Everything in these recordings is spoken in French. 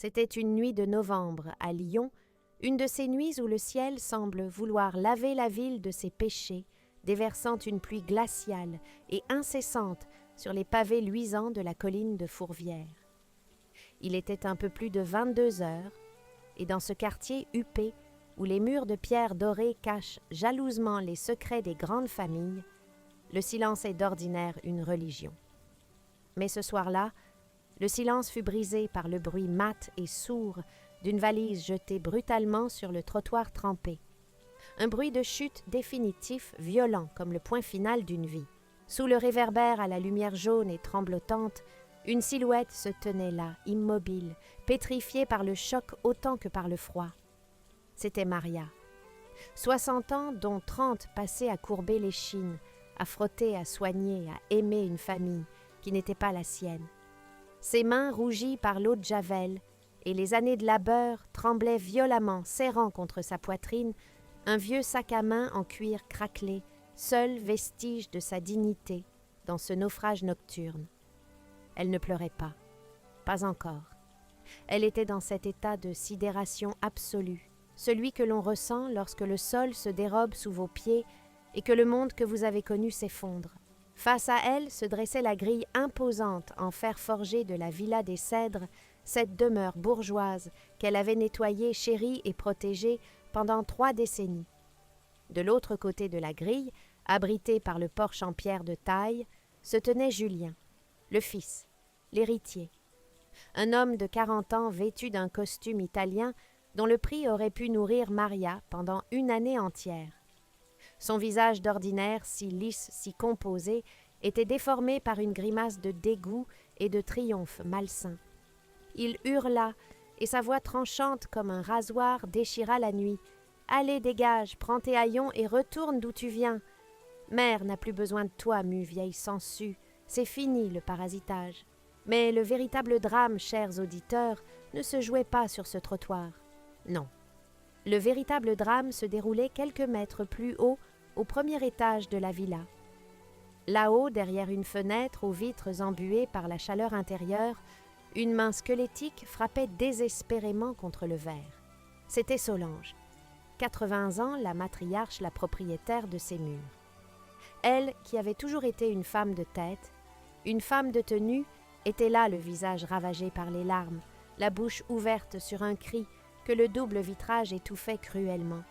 C'était une nuit de novembre à Lyon, une de ces nuits où le ciel semble vouloir laver la ville de ses péchés, déversant une pluie glaciale et incessante sur les pavés luisants de la colline de Fourvière. Il était un peu plus de 22 heures, et dans ce quartier huppé, où les murs de pierre dorée cachent jalousement les secrets des grandes familles, le silence est d'ordinaire une religion. Mais ce soir-là, le silence fut brisé par le bruit mat et sourd d'une valise jetée brutalement sur le trottoir trempé. Un bruit de chute définitif, violent comme le point final d'une vie. Sous le réverbère à la lumière jaune et tremblotante, une silhouette se tenait là, immobile, pétrifiée par le choc autant que par le froid. C'était Maria. 60 ans, dont 30 passés à courber l'échine, à frotter, à soigner, à aimer une famille qui n'était pas la sienne. Ses mains rougies par l'eau de Javel et les années de labeur tremblaient violemment, serrant contre sa poitrine un vieux sac à main en cuir craquelé, seul vestige de sa dignité dans ce naufrage nocturne. Elle ne pleurait pas encore. Elle était dans cet état de sidération absolue, celui que l'on ressent lorsque le sol se dérobe sous vos pieds et que le monde que vous avez connu s'effondre. Face à elle se dressait la grille imposante en fer forgé de la Villa des Cèdres, cette demeure bourgeoise qu'elle avait nettoyée, chérie et protégée pendant 3 décennies. De l'autre côté de la grille, abrité par le porche en pierre de taille, se tenait Julien, le fils, l'héritier. Un homme de 40 ans vêtu d'un costume italien dont le prix aurait pu nourrir Maria pendant 1 année entière. Son visage d'ordinaire, si lisse, si composé, était déformé par une grimace de dégoût et de triomphe malsain. Il hurla, et sa voix tranchante comme un rasoir déchira la nuit. « Allez, dégage, prends tes haillons et retourne d'où tu viens. Mère n'a plus besoin de toi, mue vieille sangsue, c'est fini le parasitage. » Mais le véritable drame, chers auditeurs, ne se jouait pas sur ce trottoir. Non. Le véritable drame se déroulait quelques mètres plus haut, au premier étage de la villa. Là-haut, derrière une fenêtre aux vitres embuées par la chaleur intérieure, une main squelettique frappait désespérément contre le verre. C'était Solange. 80 ans, la matriarche, la propriétaire de ces murs. Elle, qui avait toujours été une femme de tête, une femme de tenue, était là le visage ravagé par les larmes, la bouche ouverte sur un cri que le double vitrage étouffait cruellement.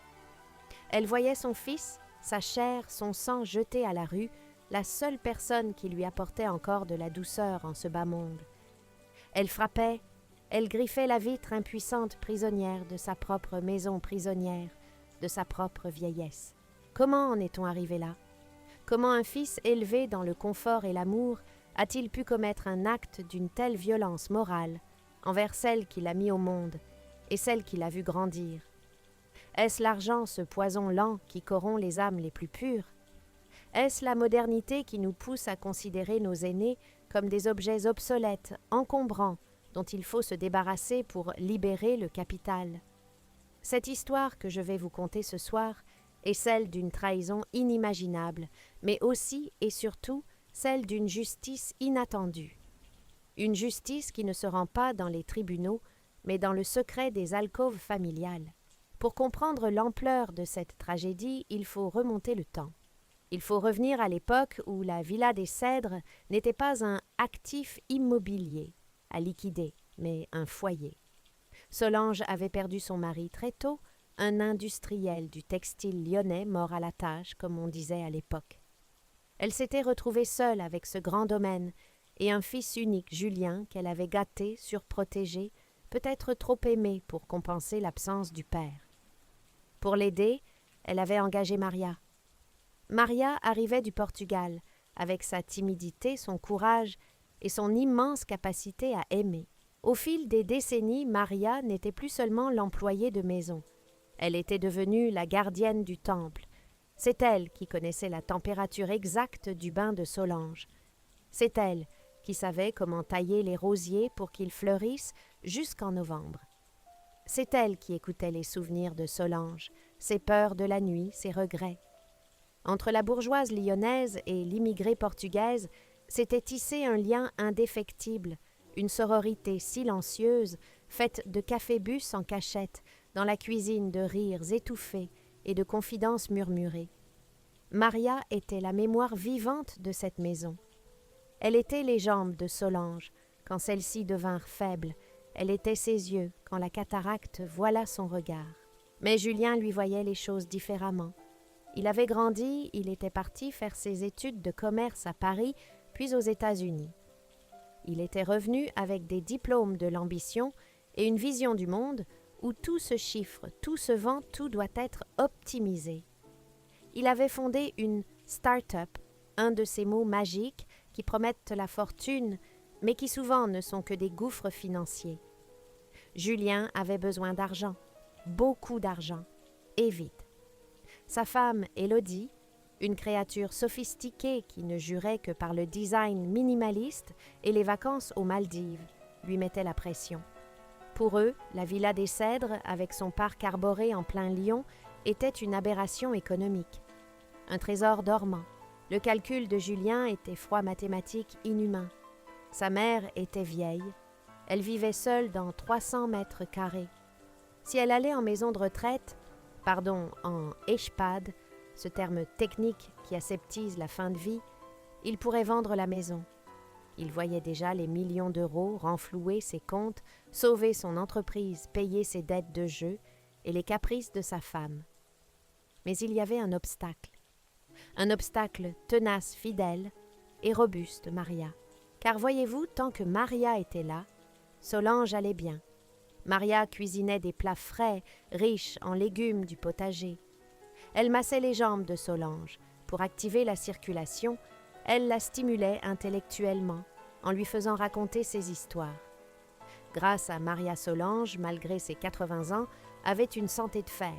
Elle voyait son fils, sa chair, son sang jeté à la rue, la seule personne qui lui apportait encore de la douceur en ce bas monde. Elle frappait, elle griffait la vitre impuissante prisonnière de sa propre maison prisonnière, de sa propre vieillesse. Comment en est-on arrivé là? Comment un fils élevé dans le confort et l'amour a-t-il pu commettre un acte d'une telle violence morale envers celle qui l'a mis au monde et celle qui l'a vu grandir? Est-ce l'argent, ce poison lent qui corrompt les âmes les plus pures? Est-ce la modernité qui nous pousse à considérer nos aînés comme des objets obsolètes, encombrants, dont il faut se débarrasser pour libérer le capital? Cette histoire que je vais vous conter ce soir est celle d'une trahison inimaginable, mais aussi et surtout celle d'une justice inattendue. Une justice qui ne se rend pas dans les tribunaux, mais dans le secret des alcôves familiales. Pour comprendre l'ampleur de cette tragédie, il faut remonter le temps. Il faut revenir à l'époque où la Villa des Cèdres n'était pas un actif immobilier à liquider, mais un foyer. Solange avait perdu son mari très tôt, un industriel du textile lyonnais mort à la tâche, comme on disait à l'époque. Elle s'était retrouvée seule avec ce grand domaine et un fils unique, Julien, qu'elle avait gâté, surprotégé, peut-être trop aimé pour compenser l'absence du père. Pour l'aider, elle avait engagé Maria. Maria arrivait du Portugal, avec sa timidité, son courage et son immense capacité à aimer. Au fil des décennies, Maria n'était plus seulement l'employée de maison. Elle était devenue la gardienne du temple. C'est elle qui connaissait la température exacte du bain de Solange. C'est elle qui savait comment tailler les rosiers pour qu'ils fleurissent jusqu'en novembre. C'est elle qui écoutait les souvenirs de Solange, ses peurs de la nuit, ses regrets. Entre la bourgeoise lyonnaise et l'immigrée portugaise s'était tissé un lien indéfectible, une sororité silencieuse faite de café-bus en cachette, dans la cuisine de rires étouffés et de confidences murmurées. Maria était la mémoire vivante de cette maison. Elle était les jambes de Solange, quand celles-ci devinrent faibles. Elle était ses yeux, quand la cataracte voila son regard. Mais Julien lui voyait les choses différemment. Il avait grandi, il était parti faire ses études de commerce à Paris, puis aux États-Unis. Il était revenu avec des diplômes de l'ambition et une vision du monde où tout se chiffre, tout se vend, tout doit être optimisé. Il avait fondé une start-up, un de ces mots magiques qui promettent la fortune, mais qui souvent ne sont que des gouffres financiers. Julien avait besoin d'argent, beaucoup d'argent, et vite. Sa femme, Élodie, une créature sophistiquée qui ne jurait que par le design minimaliste et les vacances aux Maldives, lui mettait la pression. Pour eux, la Villa des Cèdres, avec son parc arboré en plein Lyon, était une aberration économique. Un trésor dormant. Le calcul de Julien était froid mathématique inhumain. Sa mère était vieille. Elle vivait seule dans 300 mètres carrés. Si elle allait en maison de retraite, en EHPAD, ce terme technique qui aseptise la fin de vie, il pourrait vendre la maison. Il voyait déjà les millions d'euros, renflouer ses comptes, sauver son entreprise, payer ses dettes de jeu et les caprices de sa femme. Mais il y avait un obstacle tenace, fidèle et robuste, Maria. Car voyez-vous, tant que Maria était là, Solange allait bien. Maria cuisinait des plats frais, riches en légumes du potager. Elle massait les jambes de Solange. Pour activer la circulation, elle la stimulait intellectuellement, en lui faisant raconter ses histoires. Grâce à Maria, Solange, malgré ses 80 ans, avait une santé de fer.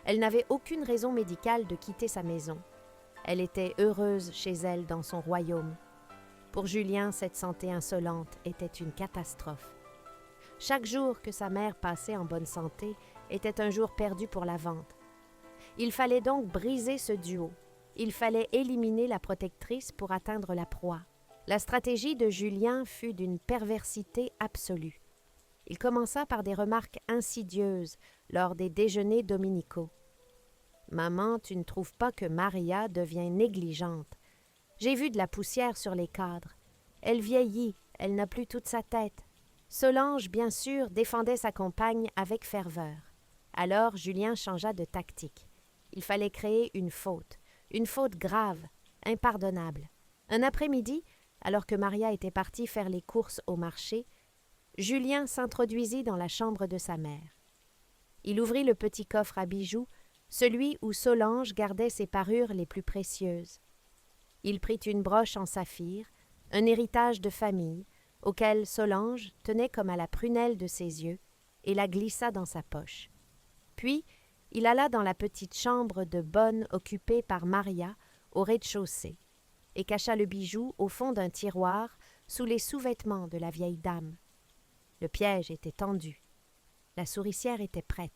Elle n'avait aucune raison médicale de quitter sa maison. Elle était heureuse chez elle dans son royaume. Pour Julien, cette santé insolente était une catastrophe. Chaque jour que sa mère passait en bonne santé était un jour perdu pour la vente. Il fallait donc briser ce duo. Il fallait éliminer la protectrice pour atteindre la proie. La stratégie de Julien fut d'une perversité absolue. Il commença par des remarques insidieuses lors des déjeuners dominicaux. « Maman, tu ne trouves pas que Maria devient négligente? J'ai vu de la poussière sur les cadres. Elle vieillit, elle n'a plus toute sa tête. » Solange, bien sûr, défendait sa compagne avec ferveur. Alors Julien changea de tactique. Il fallait créer une faute grave, impardonnable. Un après-midi, alors que Maria était partie faire les courses au marché, Julien s'introduisit dans la chambre de sa mère. Il ouvrit le petit coffre à bijoux, celui où Solange gardait ses parures les plus précieuses. Il prit une broche en saphir, un héritage de famille, auquel Solange tenait comme à la prunelle de ses yeux, et la glissa dans sa poche. Puis, il alla dans la petite chambre de bonne occupée par Maria, au rez-de-chaussée, et cacha le bijou au fond d'un tiroir sous les sous-vêtements de la vieille dame. Le piège était tendu. La souricière était prête.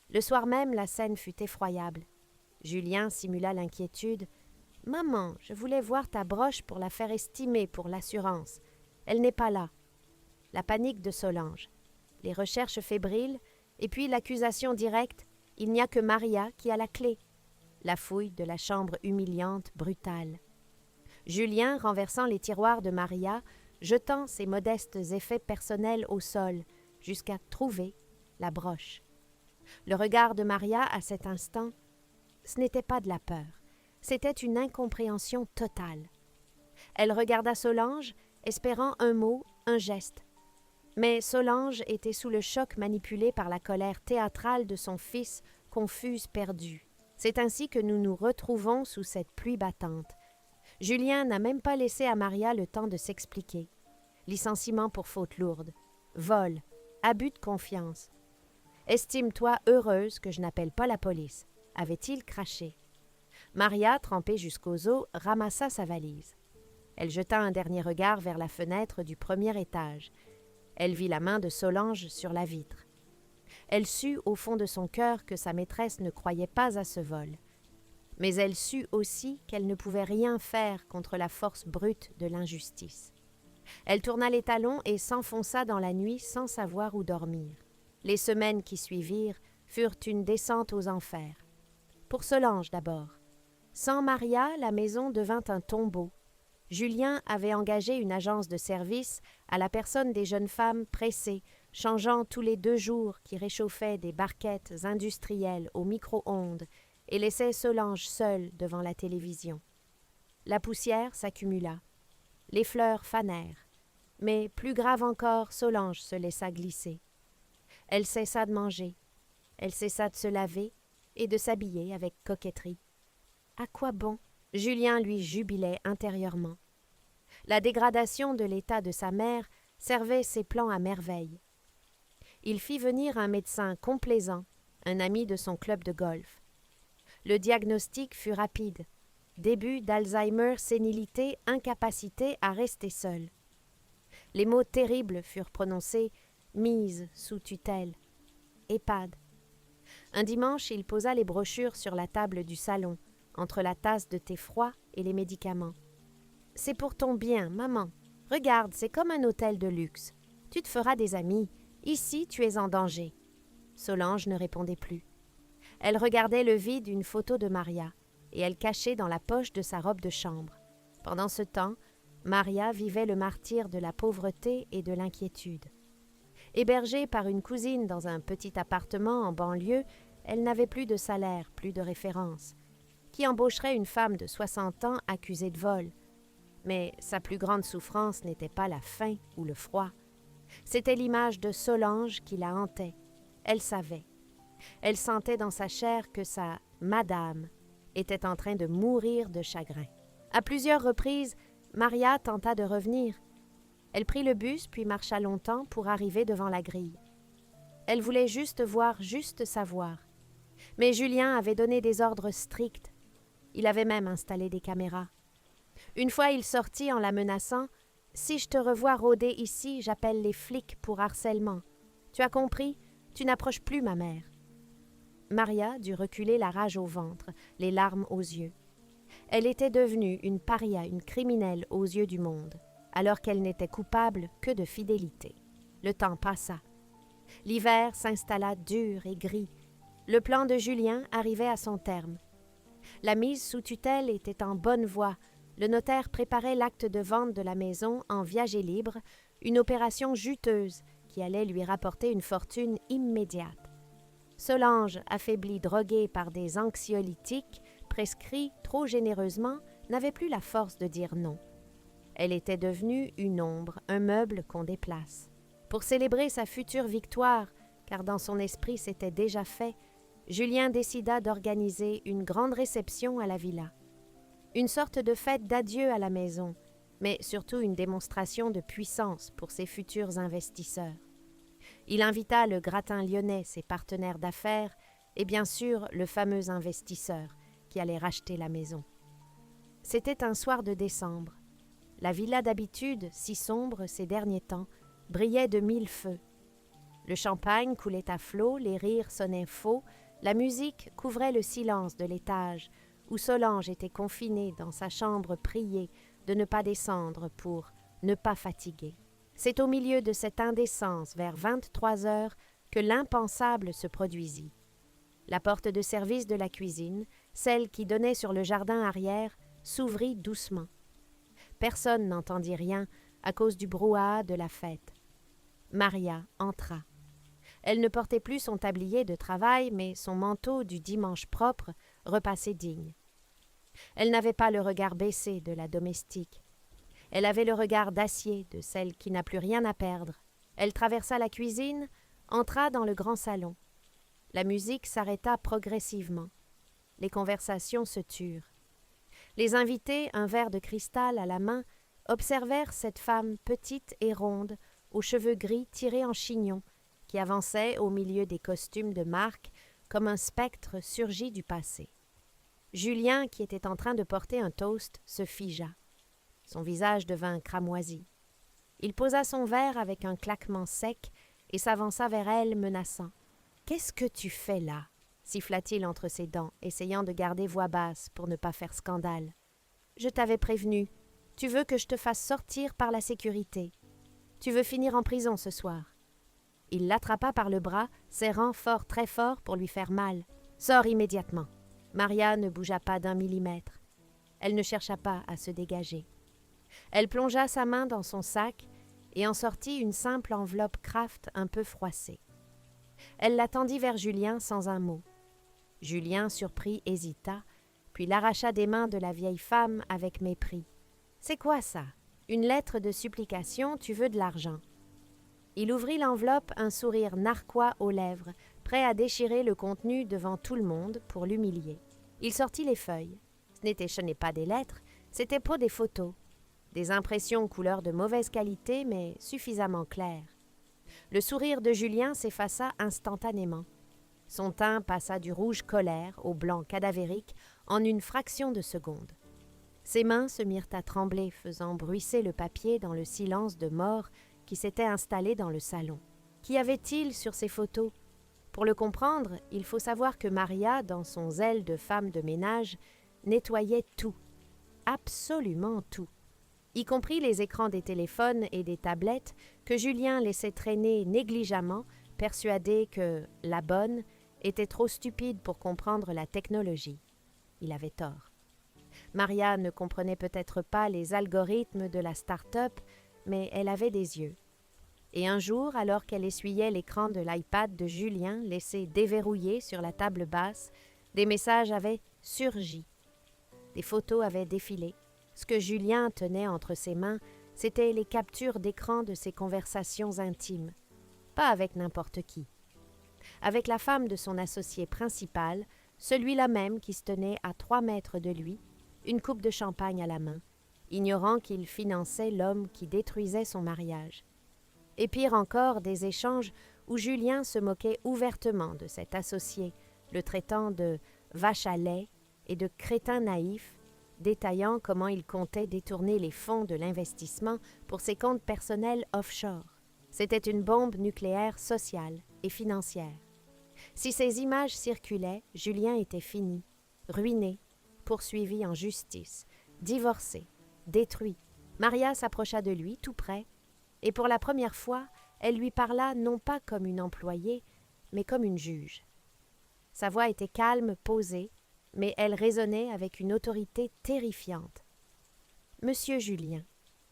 Le soir même, la scène fut effroyable. Julien simula l'inquiétude. « Maman, je voulais voir ta broche pour la faire estimer pour l'assurance. Elle n'est pas là. » La panique de Solange. Les recherches fébriles, et puis l'accusation directe. Il n'y a que Maria qui a la clé. La fouille de la chambre humiliante, brutale. Julien, renversant les tiroirs de Maria, jetant ses modestes effets personnels au sol, jusqu'à trouver la broche. Le regard de Maria, à cet instant, ce n'était pas de la peur, c'était une incompréhension totale. Elle regarda Solange, espérant un mot, un geste. Mais Solange était sous le choc manipulé par la colère théâtrale de son fils, confuse, perdu. C'est ainsi que nous nous retrouvons sous cette pluie battante. Julien n'a même pas laissé à Maria le temps de s'expliquer. Licenciement pour faute lourde, vol, abus de confiance. « Estime-toi heureuse que je n'appelle pas la police », avait-il craché. Maria, trempée jusqu'aux os, ramassa sa valise. Elle jeta un dernier regard vers la fenêtre du premier étage. Elle vit la main de Solange sur la vitre. Elle sut au fond de son cœur que sa maîtresse ne croyait pas à ce vol. Mais elle sut aussi qu'elle ne pouvait rien faire contre la force brute de l'injustice. Elle tourna les talons et s'enfonça dans la nuit sans savoir où dormir. Les semaines qui suivirent furent une descente aux enfers. Pour Solange d'abord. Sans Maria, la maison devint un tombeau. Julien avait engagé une agence de service à la personne des jeunes femmes pressées, changeant tous les 2 jours, qui réchauffaient des barquettes industrielles au micro-ondes et laissaient Solange seule devant la télévision. La poussière s'accumula. Les fleurs fanèrent. Mais plus grave encore, Solange se laissa glisser. Elle cessa de manger. Elle cessa de se laver et de s'habiller avec coquetterie. À quoi bon? Julien lui jubilait intérieurement. La dégradation de l'état de sa mère servait ses plans à merveille. Il fit venir un médecin complaisant, un ami de son club de golf. Le diagnostic fut rapide. Début d'Alzheimer, sénilité, incapacité à rester seule. Les mots terribles furent prononcés, mise sous tutelle. EHPAD. Un dimanche, il posa les brochures sur la table du salon, entre la tasse de thé froid et les médicaments. « C'est pour ton bien, maman. Regarde, c'est comme un hôtel de luxe. Tu te feras des amis. Ici, tu es en danger. » Solange ne répondait plus. Elle regardait le vide d'une photo de Maria, et elle cachait dans la poche de sa robe de chambre. Pendant ce temps, Maria vivait le martyre de la pauvreté et de l'inquiétude. Hébergée par une cousine dans un petit appartement en banlieue, elle n'avait plus de salaire, plus de référence. Qui embaucherait une femme de 60 ans accusée de vol? Mais sa plus grande souffrance n'était pas la faim ou le froid. C'était l'image de Solange qui la hantait. Elle savait. Elle sentait dans sa chair que sa « madame » était en train de mourir de chagrin. À plusieurs reprises, Maria tenta de revenir. Elle prit le bus puis marcha longtemps pour arriver devant la grille. Elle voulait juste voir, juste savoir. Mais Julien avait donné des ordres stricts. Il avait même installé des caméras. Une fois, il sortit en la menaçant « Si je te revois rôder ici, j'appelle les flics pour harcèlement. Tu as compris? Tu n'approches plus ma mère. » Maria dut reculer la rage au ventre, les larmes aux yeux. Elle était devenue une paria, une criminelle aux yeux du monde, alors qu'elle n'était coupable que de fidélité. Le temps passa. L'hiver s'installa dur et gris. Le plan de Julien arrivait à son terme. La mise sous tutelle était en bonne voie. Le notaire préparait l'acte de vente de la maison en viager libre, une opération juteuse qui allait lui rapporter une fortune immédiate. Solange, affaiblie, droguée par des anxiolytiques, prescrits trop généreusement, n'avait plus la force de dire non. Elle était devenue une ombre, un meuble qu'on déplace. Pour célébrer sa future victoire, car dans son esprit c'était déjà fait, Julien décida d'organiser une grande réception à la villa. Une sorte de fête d'adieu à la maison, mais surtout une démonstration de puissance pour ses futurs investisseurs. Il invita le gratin lyonnais, ses partenaires d'affaires, et bien sûr le fameux investisseur qui allait racheter la maison. C'était un soir de décembre. La villa d'habitude, si sombre ces derniers temps, brillait de 1000 feux. Le champagne coulait à flots, les rires sonnaient faux, la musique couvrait le silence de l'étage, où Solange était confinée dans sa chambre priée de ne pas descendre pour ne pas fatiguer. C'est au milieu de cette indécence, vers 23 heures, que l'impensable se produisit. La porte de service de la cuisine, celle qui donnait sur le jardin arrière, s'ouvrit doucement. Personne n'entendit rien à cause du brouhaha de la fête. Maria entra. Elle ne portait plus son tablier de travail, mais son manteau du dimanche propre, repassé digne. Elle n'avait pas le regard baissé de la domestique. Elle avait le regard d'acier de celle qui n'a plus rien à perdre. Elle traversa la cuisine, entra dans le grand salon. La musique s'arrêta progressivement. Les conversations se turent. Les invités, un verre de cristal à la main, observèrent cette femme petite et ronde, aux cheveux gris tirés en chignon, qui avançait au milieu des costumes de marque comme un spectre surgi du passé. Julien, qui était en train de porter un toast, se figea. Son visage devint cramoisi. Il posa son verre avec un claquement sec et s'avança vers elle, menaçant. « Qu'est-ce que tu fais là ?» siffla-t-il entre ses dents, essayant de garder voix basse pour ne pas faire scandale. « Je t'avais prévenu. Tu veux que je te fasse sortir par la sécurité. Tu veux finir en prison ce soir. » Il l'attrapa par le bras, serrant fort très fort pour lui faire mal. « Sors immédiatement. » Maria ne bougea pas d'un millimètre. Elle ne chercha pas à se dégager. Elle plongea sa main dans son sac et en sortit une simple enveloppe Kraft un peu froissée. Elle la tendit vers Julien sans un mot. Julien, surpris, hésita, puis l'arracha des mains de la vieille femme avec mépris. « C'est quoi ça? Une lettre de supplication, tu veux de l'argent. » Il ouvrit l'enveloppe, un sourire narquois aux lèvres, prêt à déchirer le contenu devant tout le monde pour l'humilier. Il sortit les feuilles. Ce n'est pas des lettres, c'était pour des photos. Des impressions couleur de mauvaise qualité, mais suffisamment claires. Le sourire de Julien s'effaça instantanément. Son teint passa du rouge colère au blanc cadavérique en une fraction de seconde. Ses mains se mirent à trembler, faisant bruisser le papier dans le silence de mort qui s'était installé dans le salon. Qu'y avait-il sur ces photos? Pour le comprendre, il faut savoir que Maria, dans son zèle de femme de ménage, nettoyait tout, absolument tout, y compris les écrans des téléphones et des tablettes que Julien laissait traîner négligemment, persuadé que la bonne était trop stupide pour comprendre la technologie. Il avait tort. Maria ne comprenait peut-être pas les algorithmes de la start-up, mais elle avait des yeux. Et un jour, alors qu'elle essuyait l'écran de l'iPad de Julien laissé déverrouillé sur la table basse, des messages avaient surgi. Des photos avaient défilé. Ce que Julien tenait entre ses mains, c'étaient les captures d'écran de ses conversations intimes. Pas avec n'importe qui. Avec la femme de son associé principal, celui-là même qui se tenait à 3 mètres de lui, une coupe de champagne à la main, ignorant qu'il finançait l'homme qui détruisait son mariage. Et pire encore, des échanges où Julien se moquait ouvertement de cet associé, le traitant de vache à lait et de crétin naïf, détaillant comment il comptait détourner les fonds de l'investissement pour ses comptes personnels offshore. C'était une bombe nucléaire sociale et financière. Si ces images circulaient, Julien était fini, ruiné, poursuivi en justice, divorcé, détruit. Maria s'approcha de lui, tout près, et pour la première fois, elle lui parla non pas comme une employée, mais comme une juge. Sa voix était calme, posée, mais elle résonnait avec une autorité terrifiante. « Monsieur Julien »,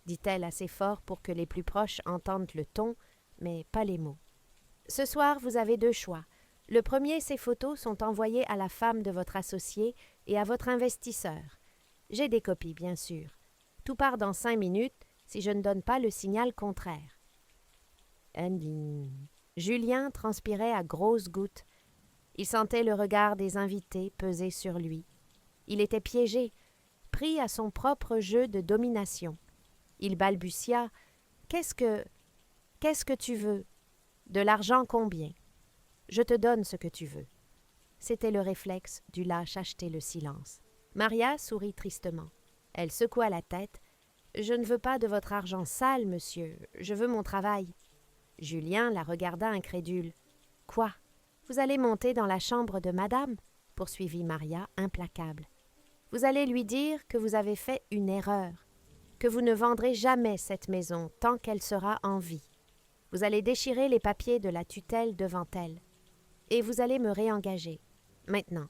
dit-elle assez fort pour que les plus proches entendent le ton, mais pas les mots. « Ce soir, vous avez 2 choix. Le premier, ces photos sont envoyées à la femme de votre associé et à votre investisseur. J'ai des copies, bien sûr. Tout part dans 5 minutes, si je ne donne pas le signal contraire. » Julien transpirait à grosses gouttes. Il sentait le regard des invités peser sur lui. Il était piégé, pris à son propre jeu de domination. Il balbutia « Qu'est-ce que tu veux? De l'argent combien? Je te donne ce que tu veux. » C'était le réflexe du lâche acheter le silence. Maria sourit tristement. Elle secoua la tête. « Je ne veux pas de votre argent sale, monsieur. Je veux mon travail. » Julien la regarda incrédule. « Quoi? Vous allez monter dans la chambre de madame ?» poursuivit Maria, implacable. « Vous allez lui dire que vous avez fait une erreur, que vous ne vendrez jamais cette maison tant qu'elle sera en vie. Vous allez déchirer les papiers de la tutelle devant elle. Et vous allez me réengager, maintenant,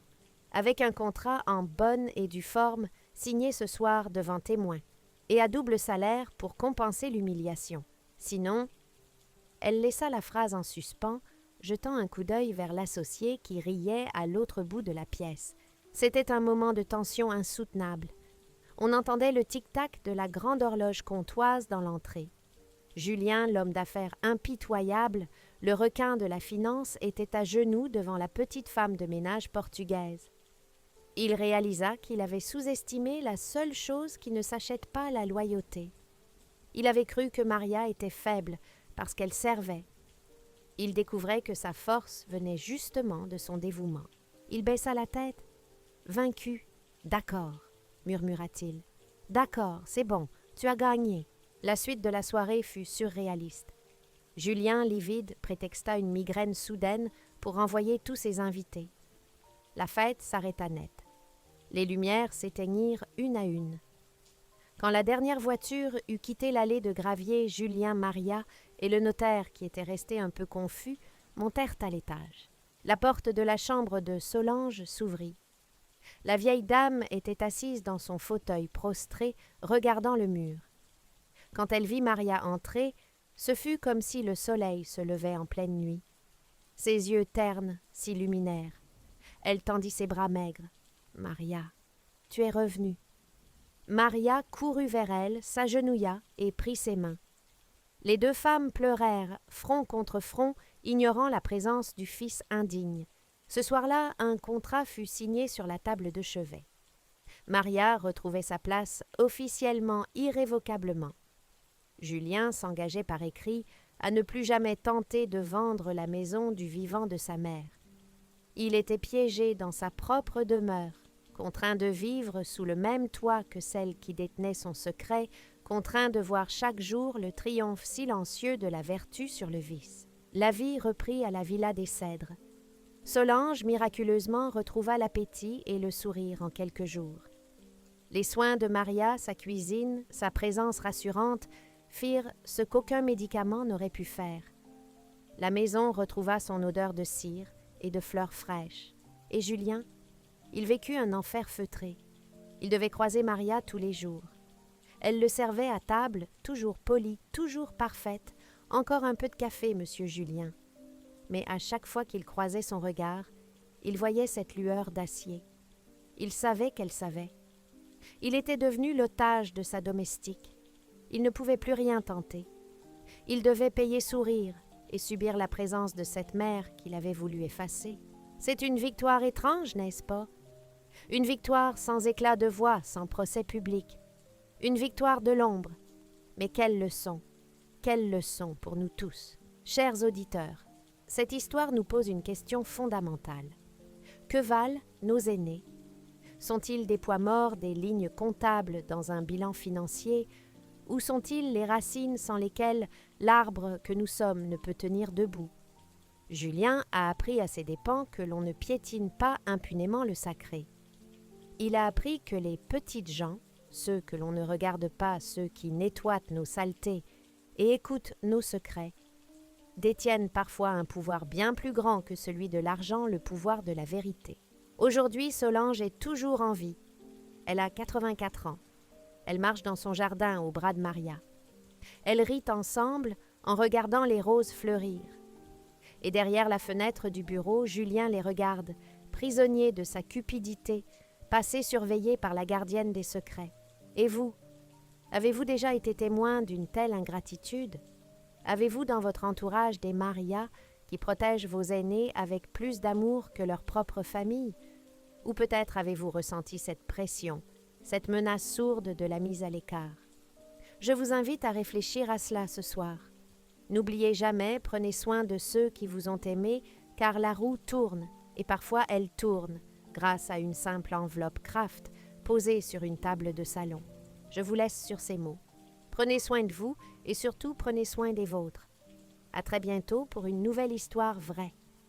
avec un contrat en bonne et due forme signé ce soir devant témoins, et à double salaire pour compenser l'humiliation. Sinon… » Elle laissa la phrase en suspens, jetant un coup d'œil vers l'associé qui riait à l'autre bout de la pièce. C'était un moment de tension insoutenable. On entendait le tic-tac de la grande horloge comtoise dans l'entrée. Julien, l'homme d'affaires impitoyable, le requin de la finance, était à genoux devant la petite femme de ménage portugaise. Il réalisa qu'il avait sous-estimé la seule chose qui ne s'achète pas la loyauté. Il avait cru que Maria était faible parce qu'elle servait. Il découvrait que sa force venait justement de son dévouement. Il baissa la tête. « Vaincu. D'accord, » murmura-t-il. « D'accord, c'est bon, tu as gagné. » La suite de la soirée fut surréaliste. Julien, livide, prétexta une migraine soudaine pour renvoyer tous ses invités. La fête s'arrêta net. Les lumières s'éteignirent une à une. Quand la dernière voiture eut quitté l'allée de gravier, Julien, Maria et le notaire, qui était resté un peu confus, montèrent à l'étage. La porte de la chambre de Solange s'ouvrit. La vieille dame était assise dans son fauteuil prostré, regardant le mur. Quand elle vit Maria entrer, ce fut comme si le soleil se levait en pleine nuit. Ses yeux ternes s'illuminèrent. Elle tendit ses bras maigres. « Maria, tu es revenue. » Maria courut vers elle, s'agenouilla et prit ses mains. Les deux femmes pleurèrent, front contre front, ignorant la présence du fils indigne. Ce soir-là, un contrat fut signé sur la table de chevet. Maria retrouvait sa place officiellement, irrévocablement. Julien s'engageait par écrit à ne plus jamais tenter de vendre la maison du vivant de sa mère. Il était piégé dans sa propre demeure, contraint de vivre sous le même toit que celle qui détenait son secret, contraint de voir chaque jour le triomphe silencieux de la vertu sur le vice. La vie reprit à la villa des Cèdres. Solange, miraculeusement, retrouva l'appétit et le sourire en quelques jours. Les soins de Maria, sa cuisine, sa présence rassurante, firent ce qu'aucun médicament n'aurait pu faire. La maison retrouva son odeur de cire et de fleurs fraîches. Et Julien, il vécut un enfer feutré. Il devait croiser Maria tous les jours. Elle le servait à table, toujours polie, toujours parfaite. Encore un peu de café, monsieur Julien. Mais à chaque fois qu'il croisait son regard, il voyait cette lueur d'acier. Il savait qu'elle savait. Il était devenu l'otage de sa domestique. Il ne pouvait plus rien tenter. Il devait payer sourire et subir la présence de cette mère qu'il avait voulu effacer. C'est une victoire étrange, n'est-ce pas? Une victoire sans éclat de voix, sans procès public. Une victoire de l'ombre. Mais quelle leçon pour nous tous. Chers auditeurs, cette histoire nous pose une question fondamentale. Que valent nos aînés? Sont-ils des poids morts, des lignes comptables dans un bilan financier, ou sont-ils les racines sans lesquelles l'arbre que nous sommes ne peut tenir debout? Julien a appris à ses dépens que l'on ne piétine pas impunément le sacré. Il a appris que les petites gens, ceux que l'on ne regarde pas, ceux qui nettoient nos saletés et écoutent nos secrets, détiennent parfois un pouvoir bien plus grand que celui de l'argent, le pouvoir de la vérité. Aujourd'hui, Solange est toujours en vie. Elle a 84 ans. Elle marche dans son jardin au bras de Maria. Elles rient ensemble en regardant les roses fleurir. Et derrière la fenêtre du bureau, Julien les regarde, prisonnier de sa cupidité, passé surveillé par la gardienne des secrets. Et vous, avez-vous déjà été témoin d'une telle ingratitude? Avez-vous dans votre entourage des Maria qui protègent vos aînés avec plus d'amour que leur propre famille? Ou peut-être avez-vous ressenti cette pression, cette menace sourde de la mise à l'écart? Je vous invite à réfléchir à cela ce soir. N'oubliez jamais, prenez soin de ceux qui vous ont aimé, car la roue tourne, et parfois elle tourne, grâce à une simple enveloppe Kraft posée sur une table de salon. Je vous laisse sur ces mots. Prenez soin de vous et surtout prenez soin des vôtres. À très bientôt pour une nouvelle histoire vraie.